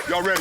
Y'all ready?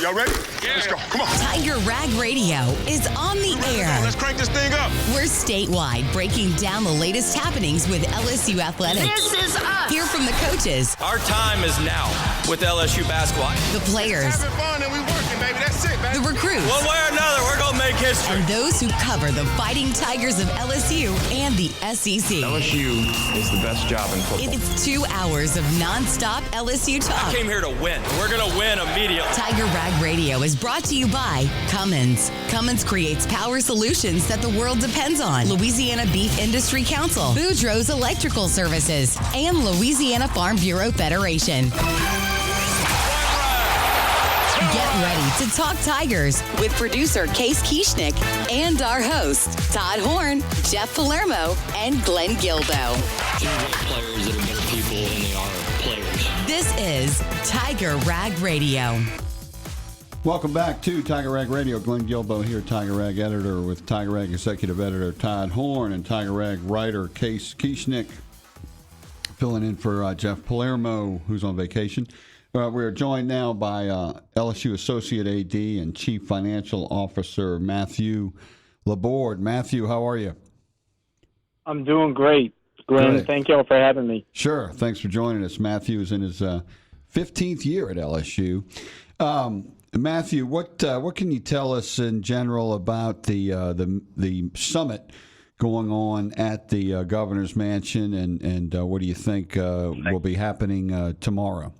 Yeah. Let's go. Come on. Tiger Rag Radio is on the air. Let's crank this thing up. We're statewide, breaking down the latest happenings with LSU athletics. This is us. Hear from the coaches. Our time is now with LSU basketball. The players. Having fun and we working, baby. That's it, baby. The recruits. One way or another, we're going to make history. And those who cover the Fighting Tigers of LSU and the SEC. LSU is the best job in football. It's 2 hours of nonstop LSU talk. I came here to win. We're going to win immediately. Tiger Rag Radio is brought to you by Cummins. Cummins creates power solutions that the world depends on. Louisiana Beef Industry Council, Boudreaux's Electrical Services, and Louisiana Farm Bureau Federation. Get ready to talk Tigers with producer Case Kieschnick and our hosts, Todd Horn, Jeff Palermo, and Glenn Gilbo. There's more players that are better people than they are players. This is Tiger Rag Radio. Welcome back to Tiger Rag Radio. Glenn Gilbo here, Tiger Rag editor, with Tiger Rag executive editor Todd Horn and Tiger Rag writer Case Kieschnick, filling in for Jeff Palermo, who's on vacation. We are joined now by LSU Associate AD and Chief Financial Officer Matthew LaBorde. Matthew, how are you? I'm doing great, Glenn. Great. Thank you all for having me. Sure. Thanks for joining us. Matthew is in his 15th year at LSU. Matthew, what can you tell us in general about the summit going on at the governor's mansion, and what do you think will be happening tomorrow?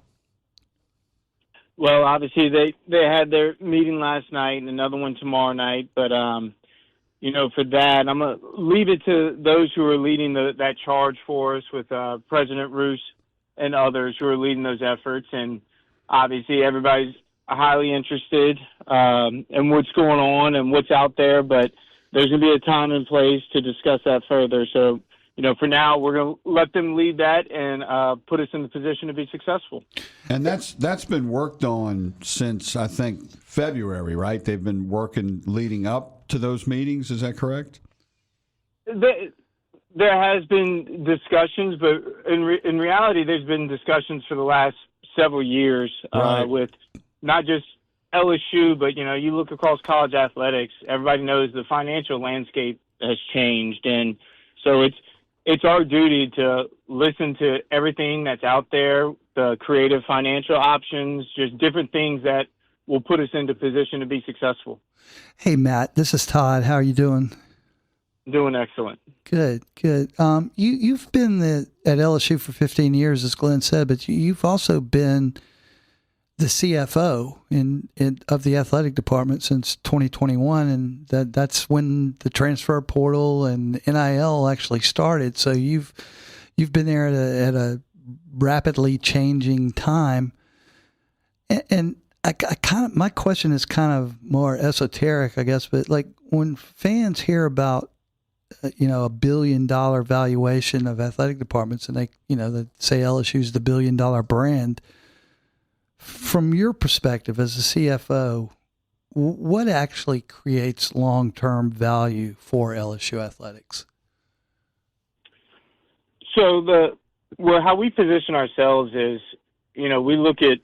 Well, obviously they had their meeting last night and another one tomorrow night, but for that, I'm gonna leave it to those who are leading that charge for us, with President Roos and others who are leading those efforts. And obviously everybody's highly interested in what's going on and what's out there, but there's going to be a time and place to discuss that further. So, for now, we're going to let them lead that and put us in the position to be successful. And that's been worked on since, I think, February, right? They've been working leading up to those meetings. Is that correct? There has been discussions, but in reality, there's been discussions for the last several years Right. with not just LSU, but, you look across college athletics, everybody knows the financial landscape has changed. And so it's our duty to listen to everything that's out there, the creative financial options, just different things that will put us into position to be successful. Hey, Matt, this is Todd. How are you doing? Doing excellent. Good. You've been at LSU for 15 years, as Glenn said, but you've also been the CFO of the athletic department since 2021, and that's when the transfer portal and NIL actually started. So you've been there at a rapidly changing time, and my question is kind of more esoteric, I guess. But like when fans hear about $1 billion valuation of athletic departments, and they say LSU's the $1 billion brand. From your perspective as a CFO, what actually creates long-term value for LSU athletics? So how we position ourselves is, we look at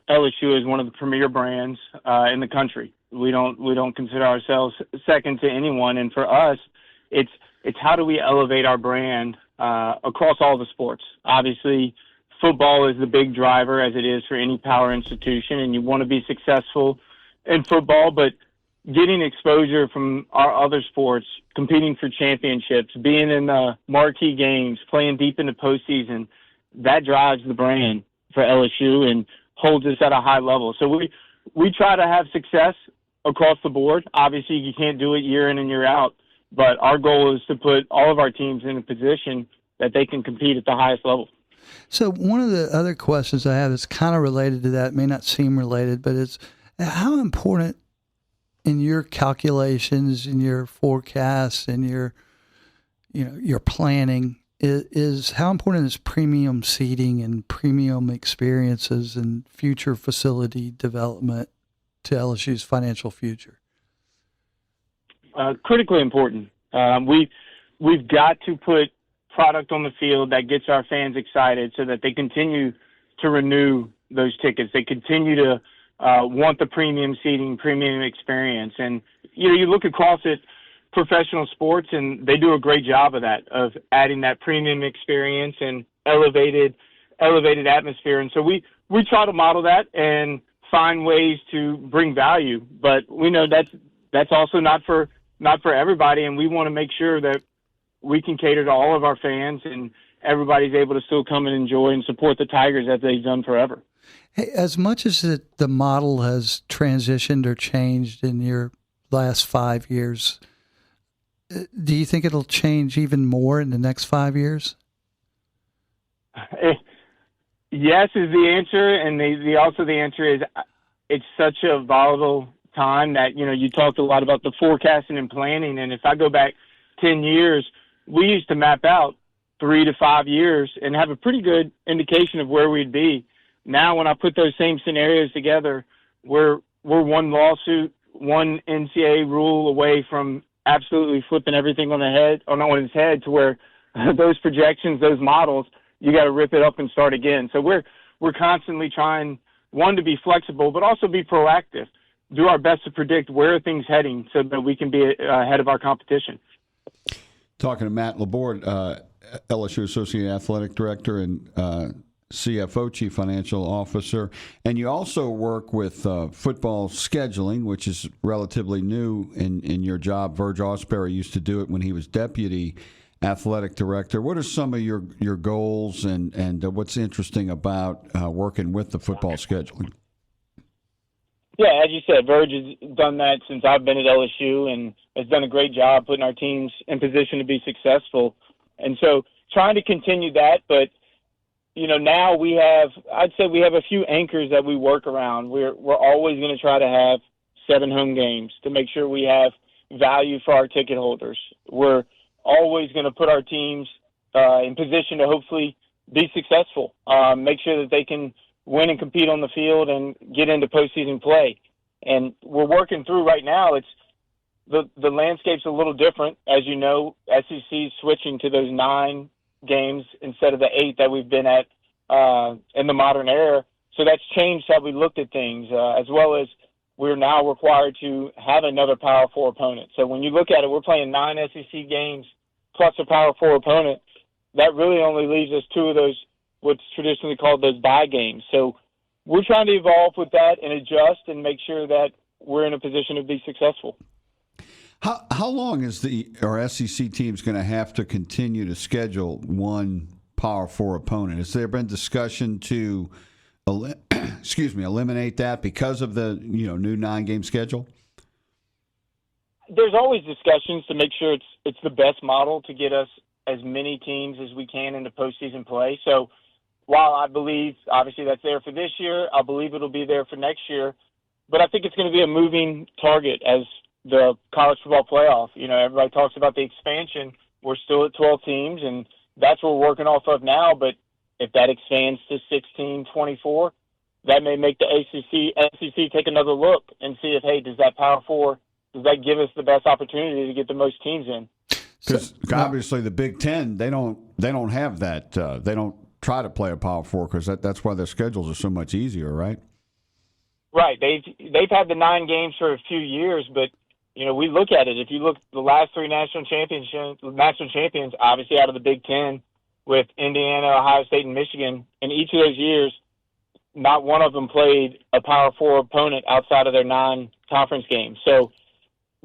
LSU as one of the premier brands in the country. We don't consider ourselves second to anyone, and for us, it's how do we elevate our brand across all the sports. Obviously, football is the big driver, as it is for any power institution, and you want to be successful in football, but getting exposure from our other sports, competing for championships, being in the marquee games, playing deep in the postseason, that drives the brand for LSU and holds us at a high level. So we try to have success across the board. Obviously, you can't do it year in and year out, but our goal is to put all of our teams in a position that they can compete at the highest level. So one of the other questions I have is kind of related to that, may not seem related, but it's how important in your calculations, in your forecasts, and your planning is how important is premium seating and premium experiences and future facility development to LSU's financial future? Critically important. We've got to put product on the field that gets our fans excited so that they continue to renew those tickets. They continue to want the premium seating, premium experience. And, you look across at professional sports, and they do a great job of that, of adding that premium experience and elevated atmosphere. And so we try to model that and find ways to bring value, but we know that's also not for everybody, and we want to make sure that we can cater to all of our fans and everybody's able to still come and enjoy and support the Tigers as they've done forever. Hey, as much as the model has transitioned or changed in your last 5 years, do you think it'll change even more in the next 5 years? Yes is the answer, and the answer is it's such a volatile time that, you talked a lot about the forecasting and planning, and if I go back 10 years, we used to map out 3 to 5 years and have a pretty good indication of where we'd be. Now, when I put those same scenarios together, we're one lawsuit, one NCAA rule away from absolutely flipping everything on its head, to where those projections, those models, you got to rip it up and start again. So we're constantly trying, one, to be flexible, but also be proactive, do our best to predict where things heading so that we can be ahead of our competition. Talking to Matt LaBorde, LSU Associate Athletic Director and CFO, Chief Financial Officer, and you also work with football scheduling, which is relatively new in your job. Verge Osberry used to do it when he was Deputy Athletic Director. What are some of your goals and what's interesting about working with the football scheduling? Yeah, as you said, Verge has done that since I've been at LSU and has done a great job putting our teams in position to be successful. And so trying to continue that, but now I'd say we have a few anchors that we work around. We're always going to try to have 7 home games to make sure we have value for our ticket holders. We're always going to put our teams in position to hopefully be successful, make sure that they can win and compete on the field and get into postseason play. And we're working through right now. It's the landscape's a little different. As you know, SEC's switching to those 9 games instead of the 8 that we've been at in the modern era. So that's changed how we looked at things, as well as we're now required to have another Power 4 opponent. So when you look at it, we're playing 9 SEC games plus a Power 4 opponent. That really only leaves us 2 of those, what's traditionally called those bye games. So we're trying to evolve with that and adjust and make sure that we're in a position to be successful. How long is our SEC teams going to have to continue to schedule one Power 4 opponent? Has there been discussion to eliminate that because of the new 9-game schedule? There's always discussions to make sure it's the best model to get us as many teams as we can into postseason play. So while I believe obviously that's there for this year, I believe it'll be there for next year. But I think it's going to be a moving target as the college football playoff. Everybody talks about the expansion. We're still at 12 teams, and that's what we're working off of now. But if that expands to 16, 24, that may make the SEC take another look and see if, hey, does that Power 4, does that give us the best opportunity to get the most teams in? Because obviously the Big Ten, they don't have that. They don't try to play a Power 4 because that's why their schedules are so much easier, right? Right. They've had the 9 games for a few years, but we look at it. If you look, the last 3 national champions, obviously out of the Big Ten, with Indiana, Ohio State, and Michigan, in each of those years, not one of them played a Power 4 opponent outside of their non-conference games. So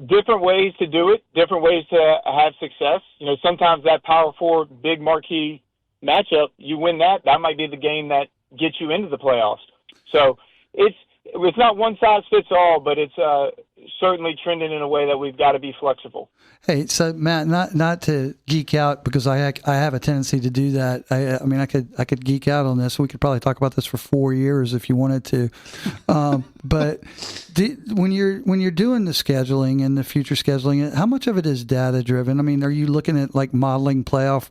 different ways to do it, different ways to have success. Sometimes that Power 4 big marquee matchup, you win that might be the game that gets you into the playoffs. So it's not one size fits all, but it's certainly trending in a way that we've got to be flexible. Hey, so Matt, not to geek out because I have a tendency to do that. I mean, I could geek out on this. We could probably talk about this for 4 years if you wanted to. But when you're doing the scheduling and the future scheduling, how much of it is data driven? I mean, are you looking at like modeling playoff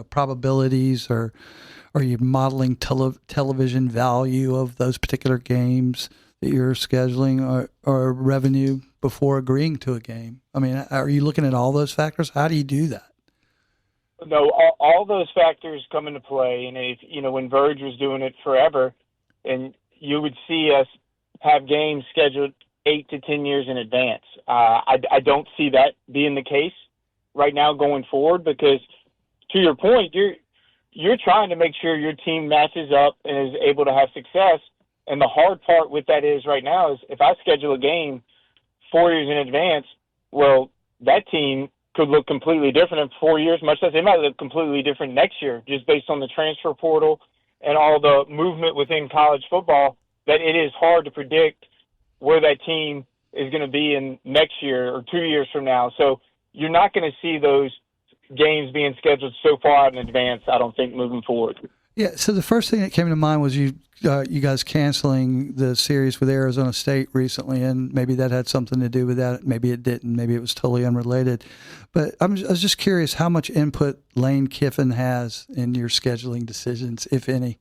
probabilities, or are you modeling television value of those particular games that you're scheduling, or revenue before agreeing to a game? I mean, are you looking at all those factors? How do you do that? No, all those factors come into play. And when Verge was doing it forever, and you would see us have games scheduled 8 to 10 years in advance. I don't see that being the case right now going forward because, to your point, you're trying to make sure your team matches up and is able to have success. And the hard part with that is right now is if I schedule a game 4 years in advance, well, that team could look completely different in 4 years, much less they might look completely different next year, just based on the transfer portal and all the movement within college football, that it is hard to predict where that team is going to be in next year or 2 years from now. So you're not going to see those games being scheduled so far out in advance, I don't think, moving forward. Yeah, so the first thing that came to mind was you guys canceling the series with Arizona State recently, and maybe that had something to do with that. Maybe it didn't. Maybe it was totally unrelated. But I was just curious how much input Lane Kiffin has in your scheduling decisions, if any.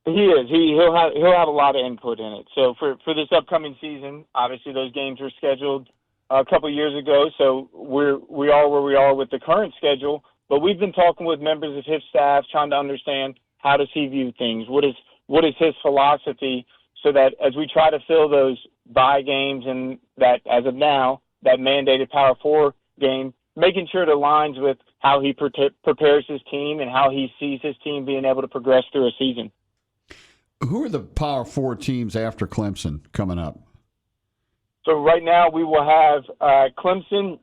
He is. He'll have a lot of input in it. So for this upcoming season, obviously those games were scheduled a couple years ago, so we are where we are with the current schedule. But we've been talking with members of his staff, trying to understand how does he view things, what is his philosophy, so that as we try to fill those bye games and that as of now that mandated Power 4 game, making sure it aligns with how he prepares his team and how he sees his team being able to progress through a season. Who are the Power 4 teams after Clemson coming up? So right now we will have Clemson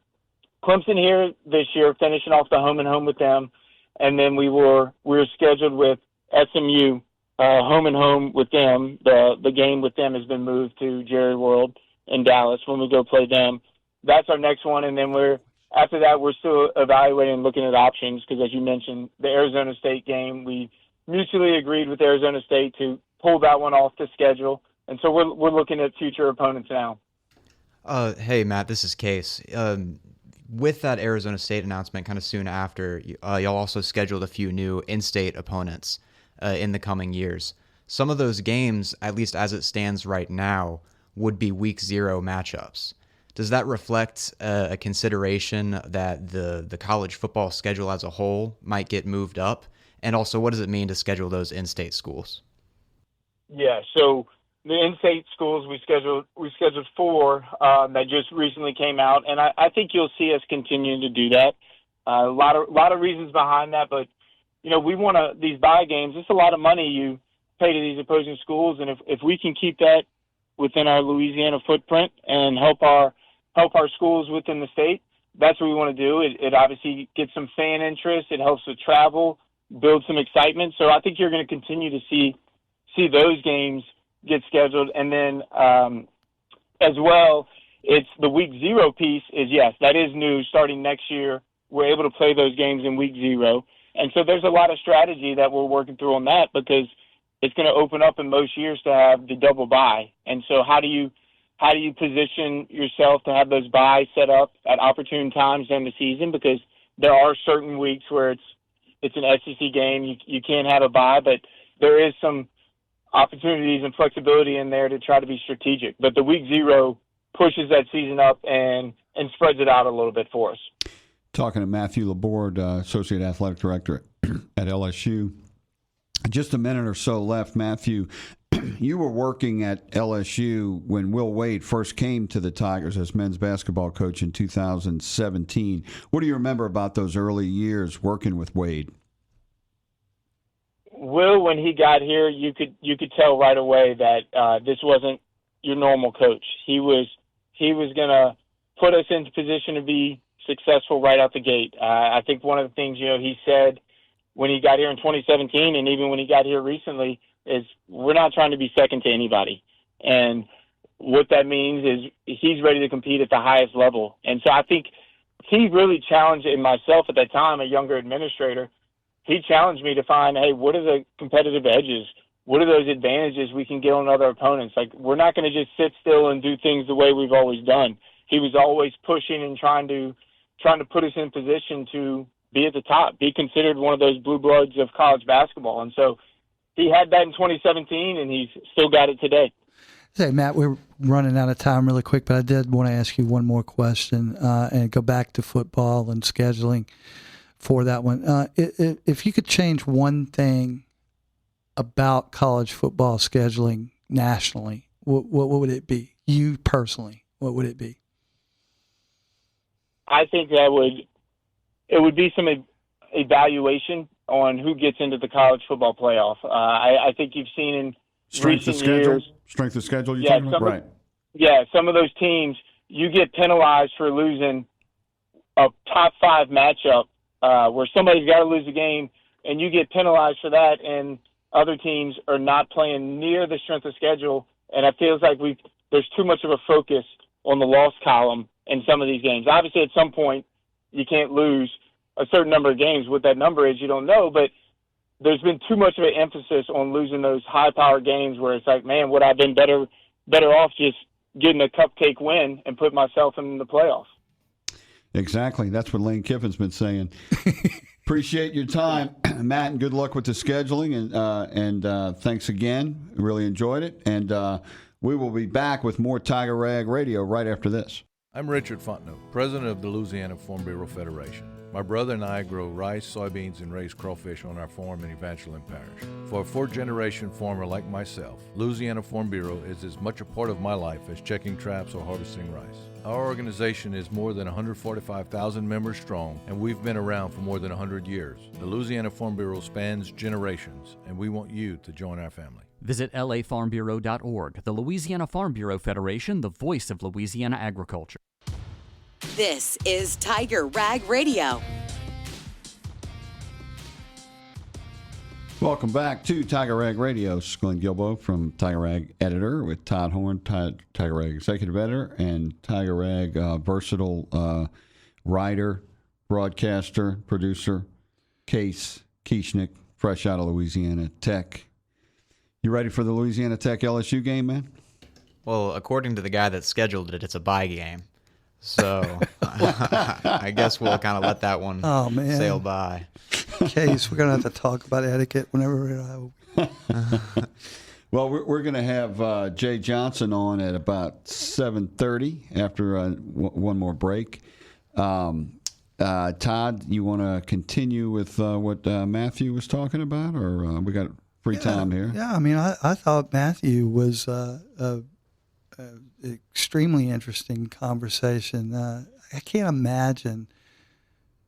here this year, finishing off the home and home with them, and then we're scheduled with SMU home and home with them. The game with them has been moved to Jerry World in Dallas when we go play them. That's our next one, and then after that we're still evaluating and looking at options because, as you mentioned, the Arizona State game, we mutually agreed with Arizona State to pull that one off the schedule, and so we're looking at future opponents now. Hey, Matt, this is Case. With that Arizona State announcement kind of soon after, y'all also scheduled a few new in-state opponents in the coming years. Some of those games, at least as it stands right now, would be Week 0 matchups. Does that reflect a consideration that the college football schedule as a whole might get moved up? And also, what does it mean to schedule those in-state schools? Yeah, so the in-state schools we scheduled 4 that just recently came out, and I think you'll see us continuing to do that. A lot of reasons behind that, but we want to these bye games. It's a lot of money you pay to these opposing schools, and if we can keep that within our Louisiana footprint and help our schools within the state, that's what we want to do. It obviously gets some fan interest. It helps with travel, build some excitement. So I think you're going to continue to see those games get scheduled. And then as well, it's the Week 0 piece is, yes, that is new. Starting next year, we're able to play those games in Week 0. And so there's a lot of strategy that we're working through on that because it's going to open up in most years to have the double bye. And so how do you position yourself to have those buys set up at opportune times during the season? Because there are certain weeks where it's an SEC game. You can't have a bye, but there is some opportunities and flexibility in there to try to be strategic. But the Week 0 pushes that season up and spreads it out a little bit for us. Talking to Matthew LaBorde, Associate Athletic Director at LSU. Just a minute or so left. Matthew, you were working at LSU when Will Wade first came to the Tigers as men's basketball coach in 2017. What do you remember about those early years working with Wade? Will, when he got here, you could tell right away that this wasn't your normal coach. He was going to put us into position to be successful right out the gate. I think one of the things he said when he got here in 2017, and even when he got here recently, is we're not trying to be second to anybody. And what that means is he's ready to compete at the highest level. And so I think he really challenged myself at that time, a younger administrator. He challenged me to find, hey, what are the competitive edges? What are those advantages we can get on other opponents? Like, we're not going to just sit still and do things the way we've always done. He was always pushing and trying to put us in position to be at the top, be considered one of those blue bloods of college basketball. And so he had that in 2017, and he's still got it today. Hey, Matt, we're running out of time really quick, but I did want to ask you one more question and go back to football and scheduling for that one. If you could change one thing about college football scheduling nationally, what would it be? You personally, what would it be? I think it would be some evaluation on who gets into the college football playoff. I think you've seen in recent years. Strength of schedule, you're talking about? Right. Some of those teams, you get penalized for losing a top 5 matchup where somebody's got to lose a game, and you get penalized for that, and other teams are not playing near the strength of schedule, and it feels like there's too much of a focus on the loss column in some of these games. Obviously, at some point, you can't lose a certain number of games. What that number is, you don't know, but there's been too much of an emphasis on losing those high-powered games where it's like, man, would I have been better off just getting a cupcake win and put myself in the playoffs? Exactly. That's what Lane Kiffin's been saying. Appreciate your time, Matt, and good luck with the scheduling. And thanks again. Really enjoyed it. And we will be back with more Tiger Rag Radio right after this. I'm Richard Fontenot, president of the Louisiana Farm Bureau Federation. My brother and I grow rice, soybeans, and raise crawfish on our farm in Evangeline Parish. For a fourth-generation farmer like myself, Louisiana Farm Bureau is as much a part of my life as checking traps or harvesting rice. Our organization is more than 145,000 members strong, and we've been around for more than 100 years. The Louisiana Farm Bureau spans generations, and we want you to join our family. Visit lafarmbureau.org. The Louisiana Farm Bureau Federation, the voice of Louisiana agriculture. This is Tiger Rag Radio. Welcome back to Tiger Rag Radio. This is Glenn Guilbeau from Tiger Rag Editor with Todd Horn, Tiger Rag Executive Editor, and Tiger Rag versatile writer, broadcaster, producer, Case Kieschnick, fresh out of Louisiana Tech. You ready for the Louisiana Tech LSU game, man? Well, according to the guy that scheduled it, it's a bye game. So I guess we'll kind of let that one sail by. Case, we're going to have to talk about etiquette whenever Well, we're going to have Jay Johnson on at about 7:30 after one more break. Todd, you want to continue with what Matthew was talking about, or we got free time here? Yeah, I mean, I thought Matthew was extremely interesting conversation. I can't imagine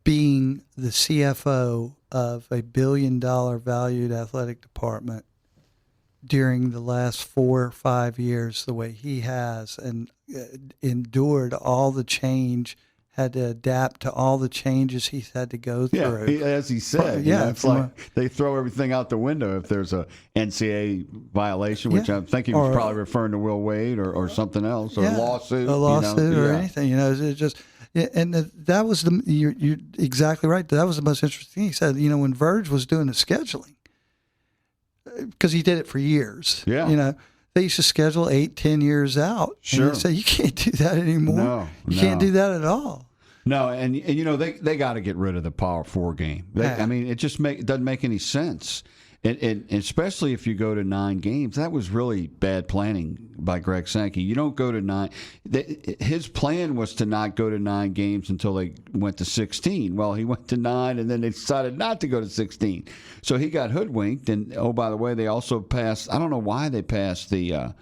being the CFO of a $1 billion valued athletic department during the last 4 or 5 years the way he has, and endured all the change, had to adapt to all the changes he's had to go through. Yeah, as he said, it's like they throw everything out the window if there's a NCAA violation, which I think he was probably referring to Will Wade or something else, or a lawsuit. Or anything, It's just, and that was you're exactly right. That was the most interesting thing. He said, when Verge was doing the scheduling, because he did it for years. Yeah. They used to schedule 8-10 years out. Sure. And he said, you can't do that anymore. No. You can't do that at all. No, and they got to get rid of the Power 4 game. I mean, it just doesn't make any sense. And especially if you go to 9 games, that was really bad planning by Greg Sankey. You don't go to 9. His plan was to not go to 9 games until they went to 16. Well, he went to 9, and then they decided not to go to 16. So he got hoodwinked. And oh, by the way, they also passed. I don't know why they passed the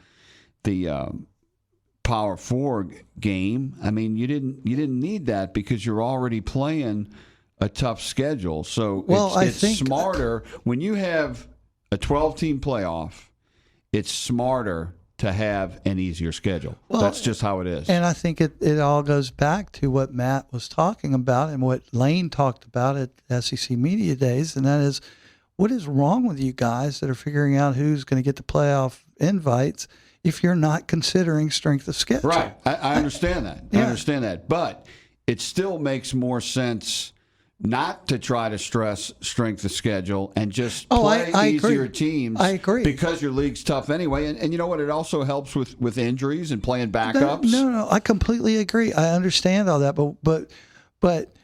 Power 4 game. I mean, you didn't need that because you're already playing a tough schedule. So it's smarter when you have a 12-team playoff. It's smarter to have an easier schedule. That's just how it is. And I think it all goes back to what Matt was talking about and what Lane talked about at SEC Media Days, and that is, what is wrong with you guys that are figuring out who's going to get the playoff invites if you're not considering strength of schedule? Right. I understand that. I understand that. But it still makes more sense not to try to stress strength of schedule and just play easier teams. I agree. Because your league's tough anyway. And you know what? It also helps with injuries and playing backups. No, I completely agree. I understand all that, but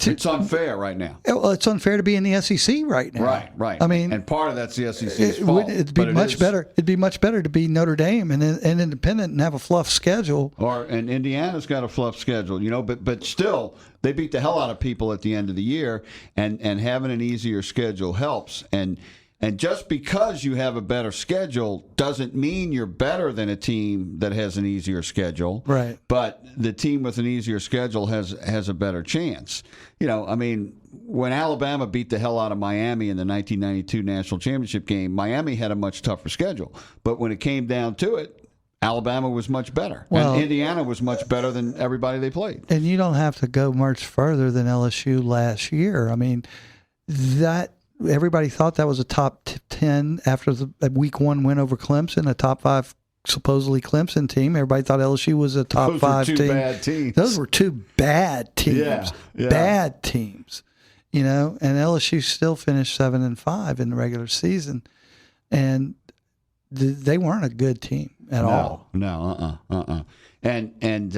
it's unfair right now. Well, it's unfair to be in the SEC right now. Right. I mean, and part of that's the SEC's fault. It'd be much better. It'd be much better to be Notre Dame and independent and have a fluff schedule. And Indiana's got a fluff schedule, but still they beat the hell out of people at the end of the year, and having an easier schedule helps. And And just because you have a better schedule doesn't mean you're better than a team that has an easier schedule. Right. But the team with an easier schedule has a better chance. I mean, when Alabama beat the hell out of Miami in the 1992 National Championship game, Miami had a much tougher schedule. But when it came down to it, Alabama was much better. Well, and Indiana was much better than everybody they played. And you don't have to go much further than LSU last year. I mean, everybody thought that was a top 10 after the week 1 win over Clemson, a top 5 supposedly Clemson team. Everybody thought LSU was a top 5 team. Those were two bad teams. Those were 2 bad teams. Yeah. Bad teams. And LSU still finished 7-5 in the regular season. And they weren't a good team at all. No, And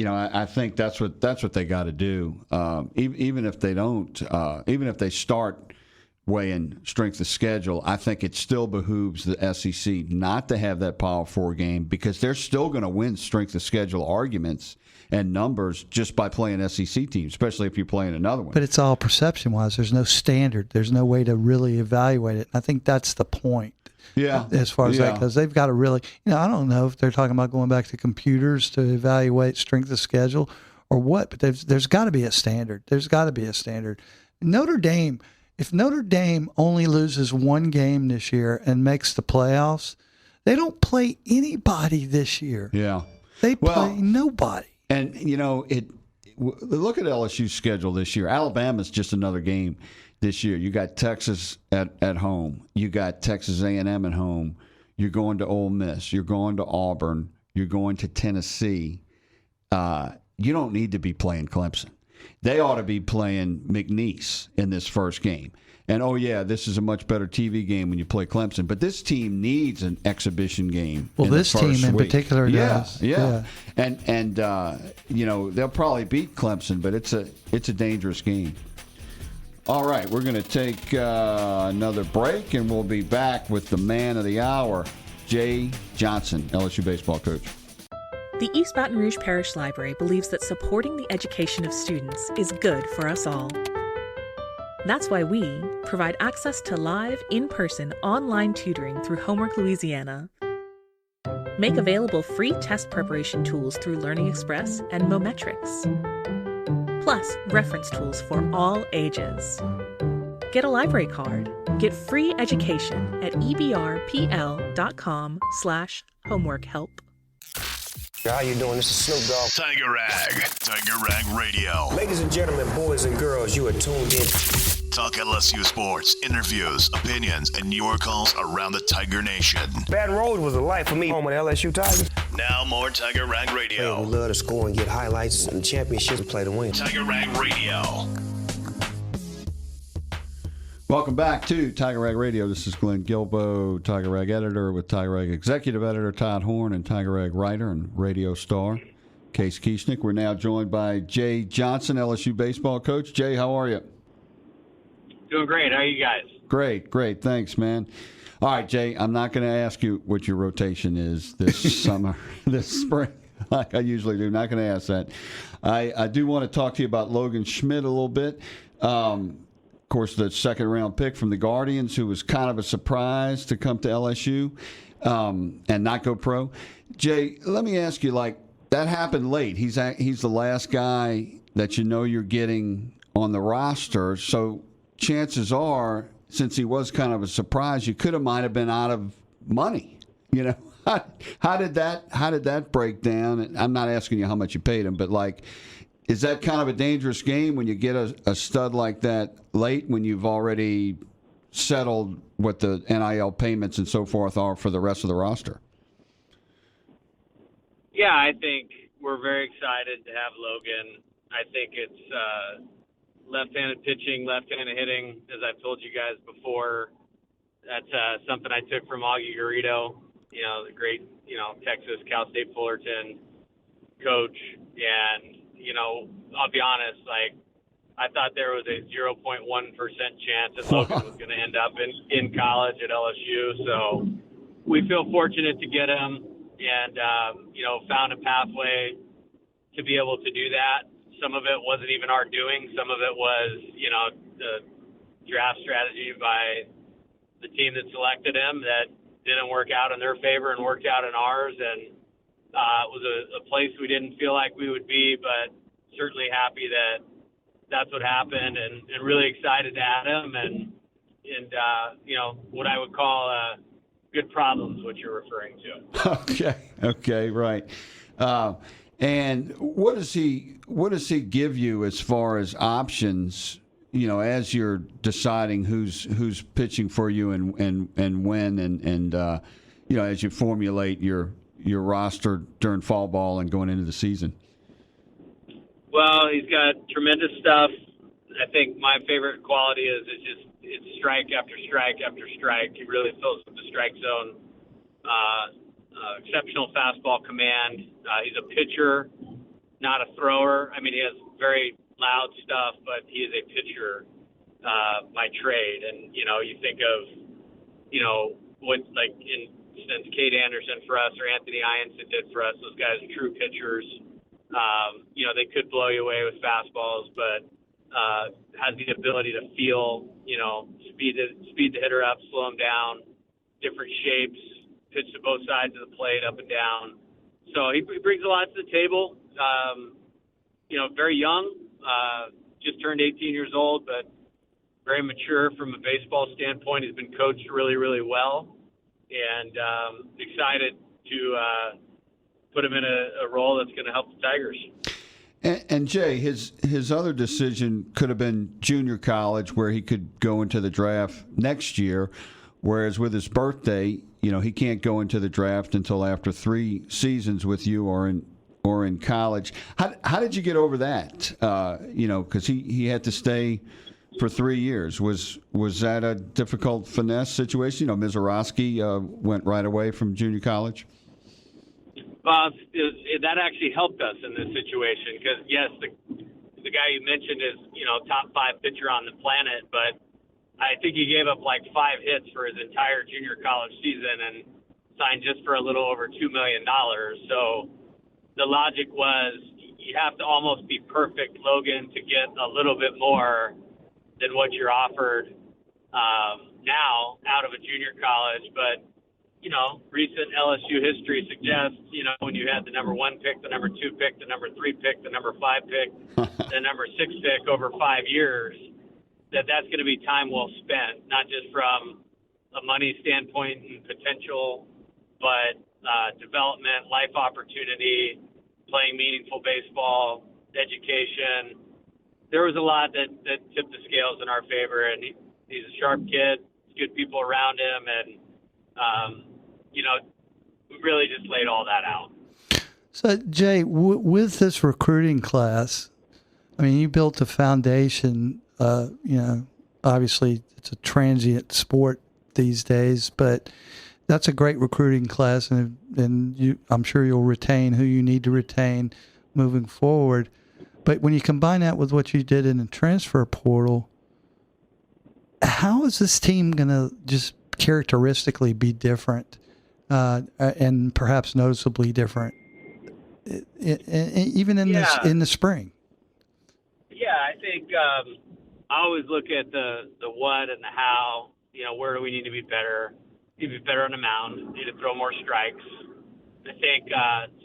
I think that's what they got to do. Even if they don't, even if they start weighing strength of schedule, I think it still behooves the SEC not to have that Power 4 game, because they're still going to win strength of schedule arguments and numbers just by playing SEC teams, especially if you're playing another one. But it's all perception-wise. There's no standard. There's no way to really evaluate it. I think that's the point. Yeah. As far as that, because they've got to really, I don't know if they're talking about going back to computers to evaluate strength of schedule or what, but there's got to be a standard. There's got to be a standard. If Notre Dame only loses 1 game this year and makes the playoffs, they don't play anybody this year. Yeah. They play nobody. And, look at LSU's schedule this year. Alabama's just another game this year. You got Texas at home. You got Texas A&M at home. You're going to Ole Miss. You're going to Auburn. You're going to Tennessee. You don't need to be playing Clemson. They ought to be playing McNeese in this first game. And, this is a much better TV game when you play Clemson. But this team needs an exhibition game. Well, this team in particular does. Yeah. And they'll probably beat Clemson, but it's a dangerous game. All right, we're going to take another break, and we'll be back with the man of the hour, Jay Johnson, LSU baseball coach. The East Baton Rouge Parish Library believes that supporting the education of students is good for us all. That's why we provide access to live, in-person, online tutoring through Homework Louisiana. Make available free test preparation tools through Learning Express and Mometrics. Plus, reference tools for all ages. Get a library card. Get free education at ebrpl.com/homeworkhelp. How you doing? This is Snoop Dogg. Tiger Rag Radio. Ladies and gentlemen, boys and girls, you are tuned in. Talk LSU sports, interviews, opinions, and your calls around the Tiger Nation. Baton Rouge was a life for me. Home with LSU Tigers. Now more Tiger Rag Radio. Hey, we love to score and get highlights and championships and play to win. Tiger Rag Radio. Welcome back to Tiger Rag Radio. This is Glenn Gilbo, Tiger Rag editor, with Tiger Rag executive editor Todd Horn and Tiger Rag writer and radio star Case Kieschnick. We're now joined by Jay Johnson, LSU baseball coach. Jay, how are you? Doing great. How are you guys? Great. Thanks, man. All right, Jay, I'm not going to ask you what your rotation is this summer, this spring, like I usually do. Not going to ask that. I do want to talk to you about Logan Schmidt a little bit. Of course, the second-round pick from the Guardians, who was kind of a surprise to come to LSU and not go pro. Jay, let me ask you, that happened late. He's the last guy that you're getting on the roster, so chances are, since he was kind of a surprise, you might have been out of money. How did that break down? And I'm not asking you how much you paid him, but is that kind of a dangerous game when you get a stud like that late, when you've already settled what the NIL payments and so forth are for the rest of the roster? Yeah, I think we're very excited to have Logan. I think it's left-handed pitching, left-handed hitting, as I've told you guys before. That's something I took from Augie Garrido, the great, Texas, Cal State Fullerton coach. And, I'll be honest, I thought there was a 0.1% chance that Logan was going to end up in college at LSU. So we feel fortunate to get him and, found a pathway to be able to do that. Some of it wasn't even our doing. Some of it was, the draft strategy by the team that selected him that didn't work out in their favor and worked out in ours. And it was a place we didn't feel like we would be, but certainly happy that that's what happened, and really excited to add him. And what I would call good problems, what you're referring to. Okay, right. And what does he give you as far as options? As you're deciding who's pitching for you and when, and as you formulate your roster during fall ball and going into the season. Well, he's got tremendous stuff. I think my favorite quality is it's strike after strike after strike. He really fills up the strike zone. Exceptional fastball command. He's a pitcher, not a thrower. I mean, he has very loud stuff, but he is a pitcher by trade. And, you think of, what, like, since Kate Anderson for us or Anthony Ianson did for us, those guys are true pitchers. They could blow you away with fastballs, but has the ability to feel, speed the hitter up, slow him down, different shapes, pitch to both sides of the plate, up and down. So he brings a lot to the table. Very young, just turned 18 years old, but very mature from a baseball standpoint. He's been coached really, really well, and excited to put him in a role that's going to help the Tigers. And Jay, his other decision could have been junior college, where he could go into the draft next year, whereas with his birthday, he can't go into the draft until after 3 seasons with you or in college. How did you get over that? Because he had to stay for 3 years. Was that a difficult finesse situation? Mizorowski went right away from junior college. That actually helped us in this situation because, yes, the guy you mentioned is, top 5 pitcher on the planet, but I think he gave up like 5 hits for his entire junior college season and signed just for a little over $2 million. So the logic was you have to almost be perfect, Logan, to get a little bit more than what you're offered now out of a junior college. But recent LSU history suggests, when you had the number 1 pick, the number 2 pick, the number 3 pick, the number 5 pick, the number 6 pick over 5 years, that's going to be time well spent, not just from a money standpoint and potential, but development, life opportunity, playing meaningful baseball, education. There was a lot that tipped the scales in our favor, and he's a sharp kid, good people around him, and we really just laid all that out. So, Jay, with this recruiting class, I mean, you built a foundation. Obviously, it's a transient sport these days, but that's a great recruiting class, and I'm sure you'll retain who you need to retain moving forward. But when you combine that with what you did in the transfer portal, how is this team going to just characteristically be different, and perhaps noticeably different, even in the spring? Yeah, I think I always look at the what and the how. Where do we need to be better? Need to be better on the mound. Need to throw more strikes. I think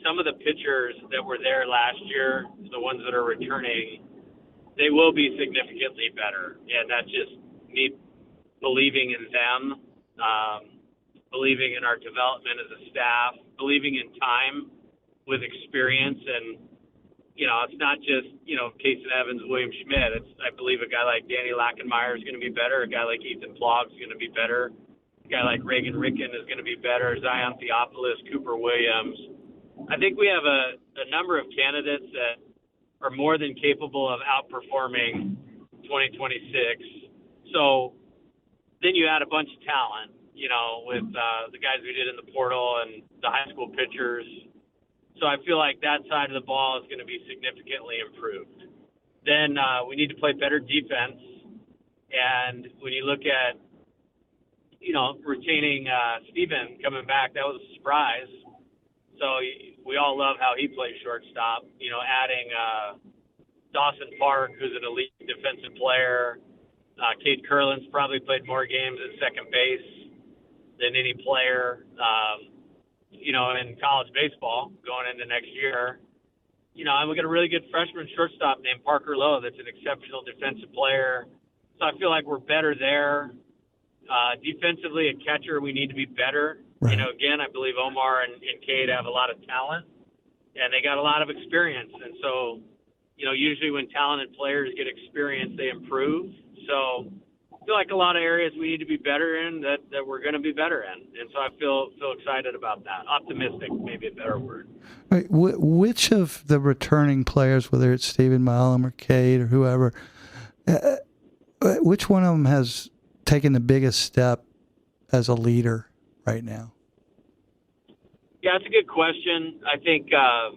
some of the pitchers that were there last year, the ones that are returning, they will be significantly better. And that's just me believing in them, believing in our development as a staff, believing in time with experience. And, it's not just, Casey Evans, William Schmidt. I believe a guy like Danny Lackenmeyer is going to be better. A guy like Ethan Plogg is going to be better. A guy like Reagan Ricken is going to be better. Zion Theophilus, Cooper Williams. I think we have a number of candidates that are more than capable of outperforming 2026. So then you add a bunch of talent, with the guys we did in the portal and the high school pitchers. So I feel like that side of the ball is going to be significantly improved. Then we need to play better defense. And when you look at, retaining Steven coming back, that was a surprise. So we all love how he plays shortstop. Adding Dawson Park, who's an elite defensive player, Cade Curlin's probably played more games at second base than any player, in college baseball going into next year. And we got a really good freshman shortstop named Parker Lowe that's an exceptional defensive player. So I feel like we're better there. Defensively, at catcher, we need to be better. Right. Again, I believe Omar and Cade have a lot of talent, and they got a lot of experience. And so, usually when talented players get experience, they improve. So I feel like a lot of areas we need to be better in that we're going to be better in. And so I feel excited about that. Optimistic, maybe a better word. Right. Which of the returning players, whether it's Stephen Milam or Cade or whoever, which one of them has taken the biggest step as a leader right now? Yeah, it's a good question. I think, I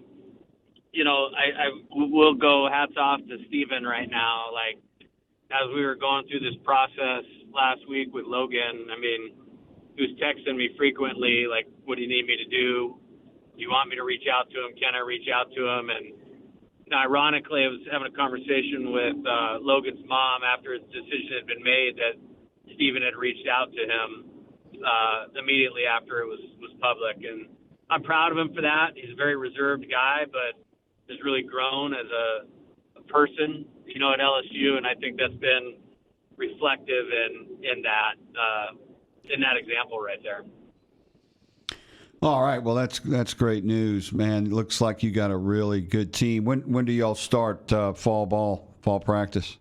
will go hats off to Stephen right now. Like, as we were going through this process last week with Logan, he was texting me frequently, like, what do you need me to do? Do you want me to reach out to him? Can I reach out to him? And ironically, I was having a conversation with Logan's mom after his decision had been made that Stephen had reached out to him immediately after it was public. And I'm proud of him for that. He's a very reserved guy, but has really grown as a person, at LSU. And I think that's been reflective in that example right there. All right. Well, that's great news, man. It looks like you got a really good team. When do y'all start fall practice?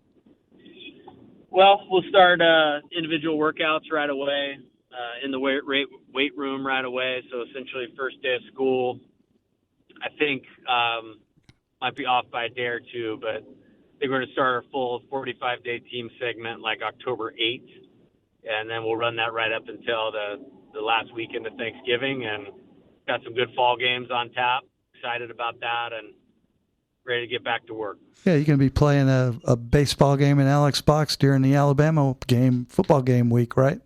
Well, we'll start individual workouts right away in the weight room right away. So essentially first day of school. I think might be off by a day or two, but I think we're going to start our full 45-day team segment like October 8th. And then we'll run that right up until the last weekend of Thanksgiving, and got some good fall games on tap. Excited about that and ready to get back to work. Yeah, you're going to be playing a baseball game in Alex Box during the Alabama football game week, right?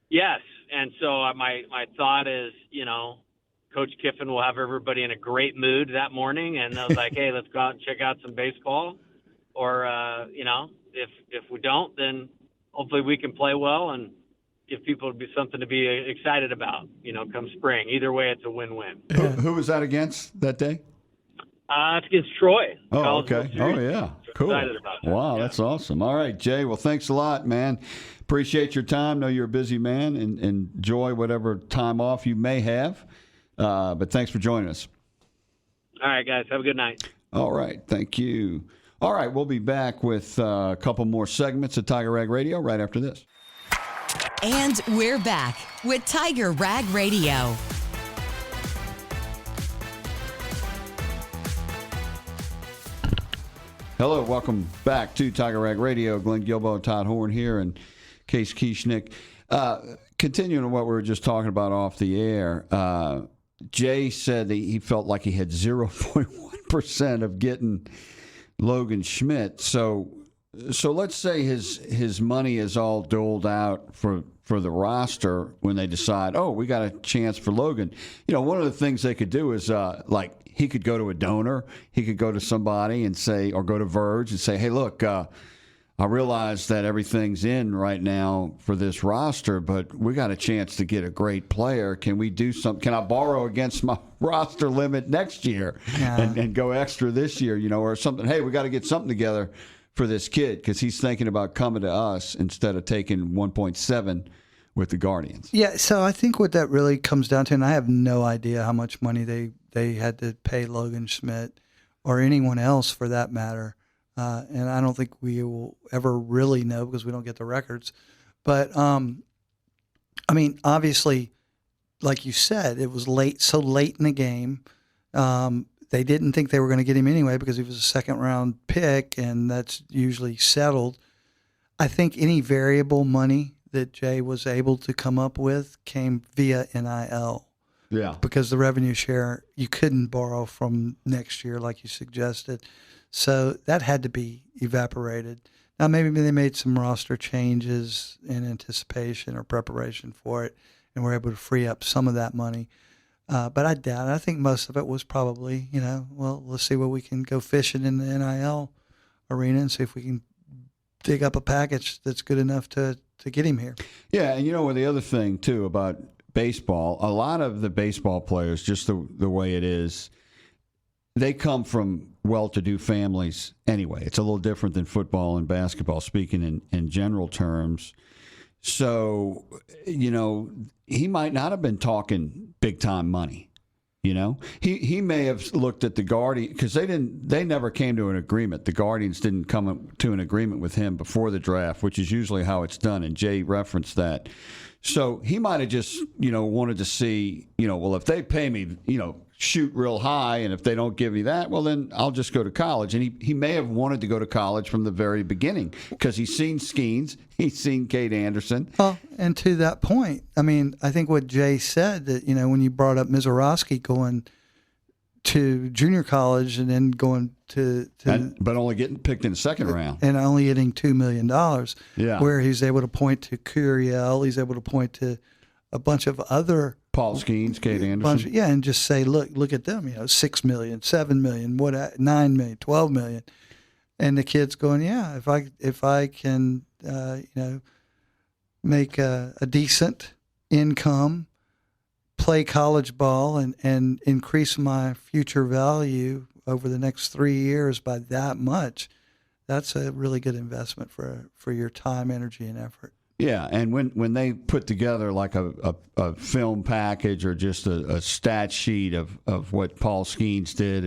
Yes, and so my thought is, Coach Kiffin will have everybody in a great mood that morning, and I was like, hey, let's go out and check out some baseball. Or, if we don't, then hopefully we can play well and give people something to be excited about, come spring. Either way, it's a win-win. Who was that against that day? It's against Troy. Oh, okay. Oh, yeah. Cool. Excited about that. Wow, that's awesome. All right, Jay. Well, thanks a lot, man. Appreciate your time. Know you're a busy man, and enjoy whatever time off you may have. But thanks for joining us. All right, guys. Have a good night. All right. Thank you. All right. We'll be back with a couple more segments of Tiger Rag Radio right after this. And we're back with Tiger Rag Radio. Hello, welcome back to Tiger Rag Radio. Glenn Guilbeau, Todd Horn here, and Case Kieschnick. Continuing what we were just talking about off the air, Jay said that he felt like he had 0.1% of getting Logan Schmidt. So let's say his money is all doled out for the roster when they decide, oh, we got a chance for Logan. One of the things they could do is he could go to a donor, he could go to somebody and say, or go to Verge and say, hey, look, I realize that everything's in right now for this roster, but we got a chance to get a great player. Can we do something? Can I borrow against my roster limit next year and go extra this year, or something? Hey, we got to get something together for this kid because he's thinking about coming to us instead of taking 1.7 with the Guardians. Yeah, so I think what that really comes down to, and I have no idea how much money they had to pay Logan Schmidt or anyone else for that matter. And I don't think we will ever really know because we don't get the records. But, obviously, like you said, it was so late in the game. They didn't think they were going to get him anyway because he was a second-round pick, and that's usually settled. I think any variable money that Jay was able to come up with came via NIL. Yeah. Because the revenue share, you couldn't borrow from next year like you suggested. So that had to be evaporated. Now, maybe they made some roster changes in anticipation or preparation for it, and were able to free up some of that money. But I doubt it. I think most of it was probably, let's see what we can go fishing in the NIL arena and see if we can dig up a package that's good enough to get him here. Yeah, and the other thing too about baseball, a lot of the baseball players, just the way it is, they come from well-to-do families anyway. It's a little different than football and basketball, speaking in general terms. So, he might not have been talking big-time money. He may have looked at the Guardians, because they never came to an agreement. The Guardians didn't come to an agreement with him before the draft, which is usually how it's done, and Jay referenced that. So he might have just, wanted to see, well, if they pay me, shoot real high, and if they don't give me that, well, then I'll just go to college. And he may have wanted to go to college from the very beginning because he's seen Skeens, he's seen Cade Anderson. Well, and to that point, I mean, I think what Jay said, that, when you brought up Mizorowski going to junior college and then going but only getting picked in the second round. And only getting $2 million. Yeah. Where he's able to point to Curiel, he's able to point to a bunch of other Paul Skeens, Cade Anderson. And just say, look at them, $6 million, $7 million, $9 million, $12 million. And the kid's going, yeah, if I can make a decent income, play college ball and increase my future value over the next 3 years by that much, that's a really good investment for your time, energy, and effort. Yeah, and when they put together like a film package or just a stat sheet of what Paul Skeens did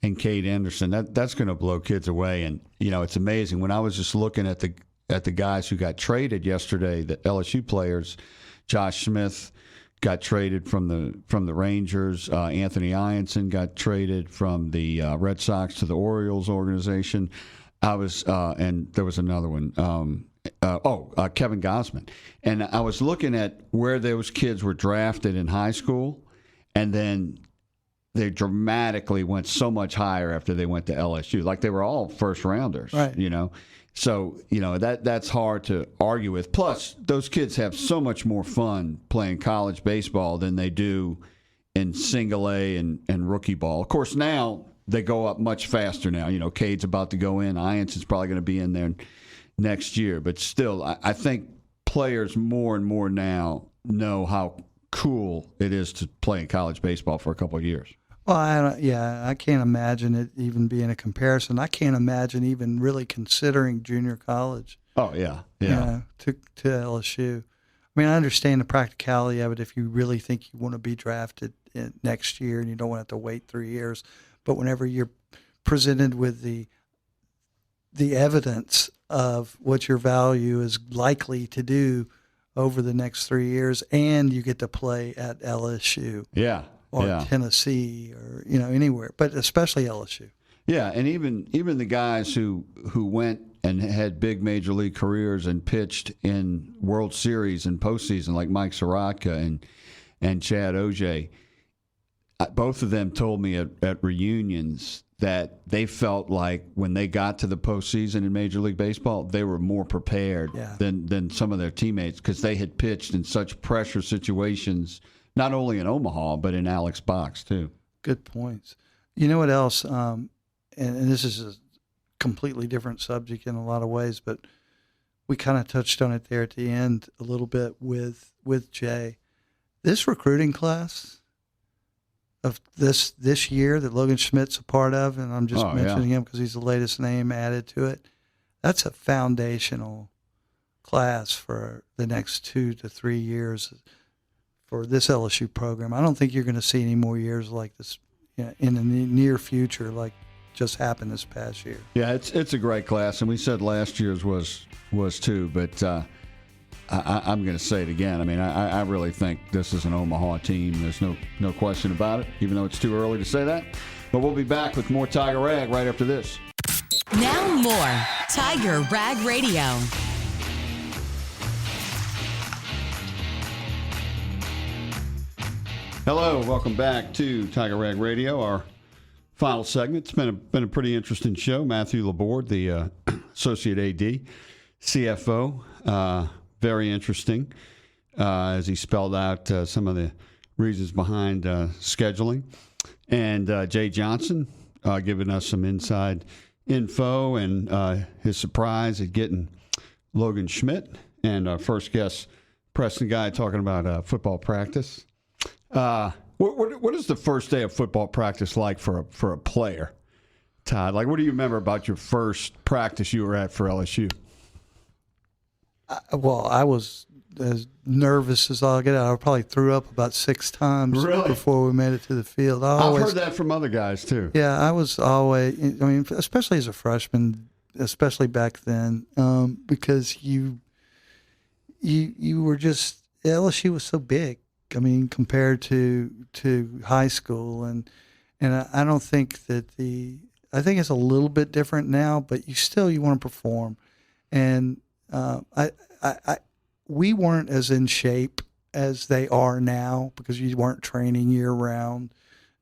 and Cade Anderson, that's going to blow kids away. And it's amazing. When I was just looking at the guys who got traded yesterday, the LSU players, Josh Smith got traded from the Rangers. Anthony Ianson got traded from the Red Sox to the Orioles organization. And there was another one. Kevin Gausman. And I was looking at where those kids were drafted in high school, and then they dramatically went so much higher after they went to LSU. Like they were all first rounders, right. So, that's hard to argue with. Plus, those kids have so much more fun playing college baseball than they do in single A and rookie ball. Of course, now they go up much faster now. Cade's about to go in. Ianson's probably going to be in there next year. But still, I think players more and more now know how cool it is to play in college baseball for a couple of years. Well, I can't imagine it even being a comparison. I can't imagine even really considering junior college. Oh, yeah. To LSU. I mean, I understand the practicality of it if you really think you want to be drafted next year and you don't want to have to wait 3 years. But whenever you're presented with the evidence of what your value is likely to do over the next 3 years, and you get to play at LSU. Yeah. Or Tennessee, or anywhere, but especially LSU. Yeah, and even the guys who went and had big major league careers and pitched in World Series and postseason, like Mike Soroka and Chad Ojay, both of them told me at reunions that they felt like when they got to the postseason in Major League Baseball, they were more prepared than some of their teammates because they had pitched in such pressure situations. Not only in Omaha, but in Alex Box, too. Good points. You know what else? And this is a completely different subject in a lot of ways, but we kind of touched on it there at the end a little bit with Jay. This recruiting class of this year that Logan Schmidt's a part of, and I'm just mentioning him because he's the latest name added to it, that's a foundational class for the next 2 to 3 years for this LSU program. I don't think you're going to see any more years like this in the near future, like just happened this past year. Yeah, it's a great class, and we said last year's was too, but I'm going to say it again. I mean, I really think this is an Omaha team. There's no question about it, even though it's too early to say that. But we'll be back with more Tiger Rag right after this. Now more Tiger Rag Radio. Hello, welcome back to Tiger Rag Radio, our final segment. It's been a pretty interesting show. Matthew LaBorde, the Associate AD, CFO, very interesting as he spelled out some of the reasons behind scheduling. And Jay Johnson giving us some inside info and his surprise at getting Logan Schmidt and our first guest, Preston Guy, talking about football practice. What is the first day of football practice like for a player, Todd? Like, what do you remember about your first practice you were at for LSU? Well, I was as nervous as I'll get out. I probably threw up about 6 times before we made it to the field. I've heard that from other guys, too. Yeah, I was always, I mean, especially as a freshman, especially back then, because you were just, LSU was so big. I mean, compared to high school, and I don't think that I think it's a little bit different now, but you want to perform, and we weren't as in shape as they are now because you weren't training year round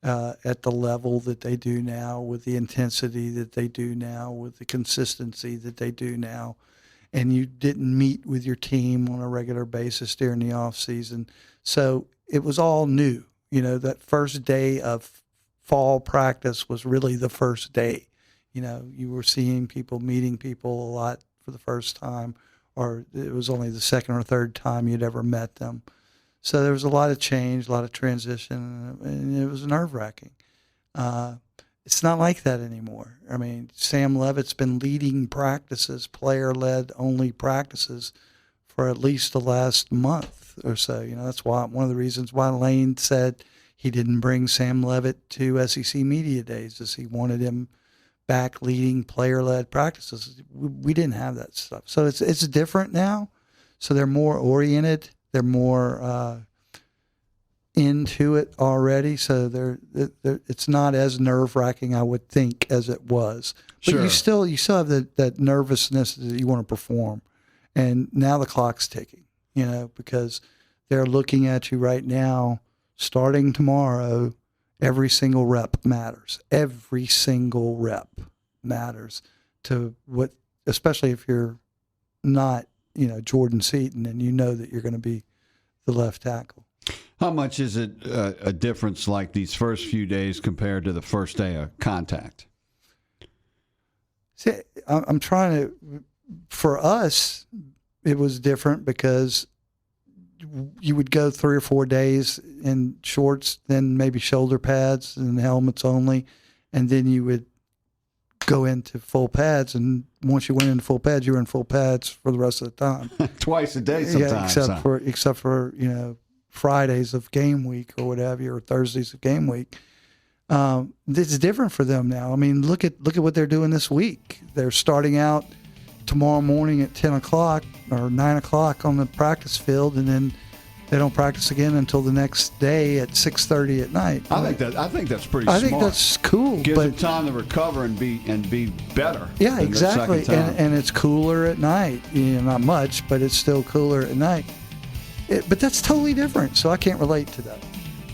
at the level that they do now, with the intensity that they do now, with the consistency that they do now, and you didn't meet with your team on a regular basis during the off season. So it was all new. You know, that first day of fall practice was really the first day. You know, you were seeing people, meeting people a lot for the first time, or it was only the second or third time you'd ever met them. So there was a lot of change, a lot of transition, and it was nerve-wracking. It's not like that anymore. I mean, Sam Levitt's been leading practices, player-led only practices, for at least the last month or so. You know, that's why one of the reasons why Lane said he didn't bring Sam Levitt to SEC Media Days, is he wanted him back leading player-led practices. We didn't have that stuff. So it's different now. So they're more oriented. They're more into it already. So it's not as nerve-wracking, I would think, as it was. But Sure. you still have that nervousness that you want to perform. And now the clock's ticking, you know, because they're looking at you right now, starting tomorrow. Every single rep matters. Every single rep matters to what, especially if you're not, you know, Jordan Seaton, and you know that you're going to be the left tackle. How much is it a difference, like these first few days compared to the first day of contact? See, I'm trying to, for us, it was different because you would go 3 or 4 days in shorts, then maybe shoulder pads and helmets only, and then you would go into full pads. And once you went into full pads, you were in full pads for the rest of the time. Twice a day sometimes. Yeah, except for you know, Fridays of game week or whatever, or Thursdays of game week. It's different for them now. I mean, look at what they're doing this week. They're starting out tomorrow morning at 10 o'clock or 9 o'clock on the practice field, and then they don't practice again until the next day at 6:30 at night. I think that's pretty smart. I think that's cool. Gives them time to recover and be better. Yeah, exactly. And it's cooler at night. You know, not much, but it's still cooler at night. But that's totally different, so I can't relate to that.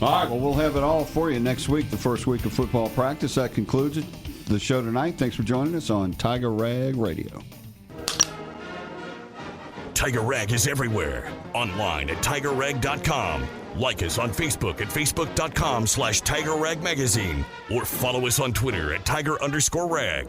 All right, well, we'll have it all for you next week, the first week of football practice. That concludes it. The show tonight. Thanks for joining us on Tiger Rag Radio. Tiger Rag is everywhere. Online at TigerRag.com. Like us on Facebook at Facebook.com/TigerRagMagazine. Or follow us on Twitter at Tiger_Rag.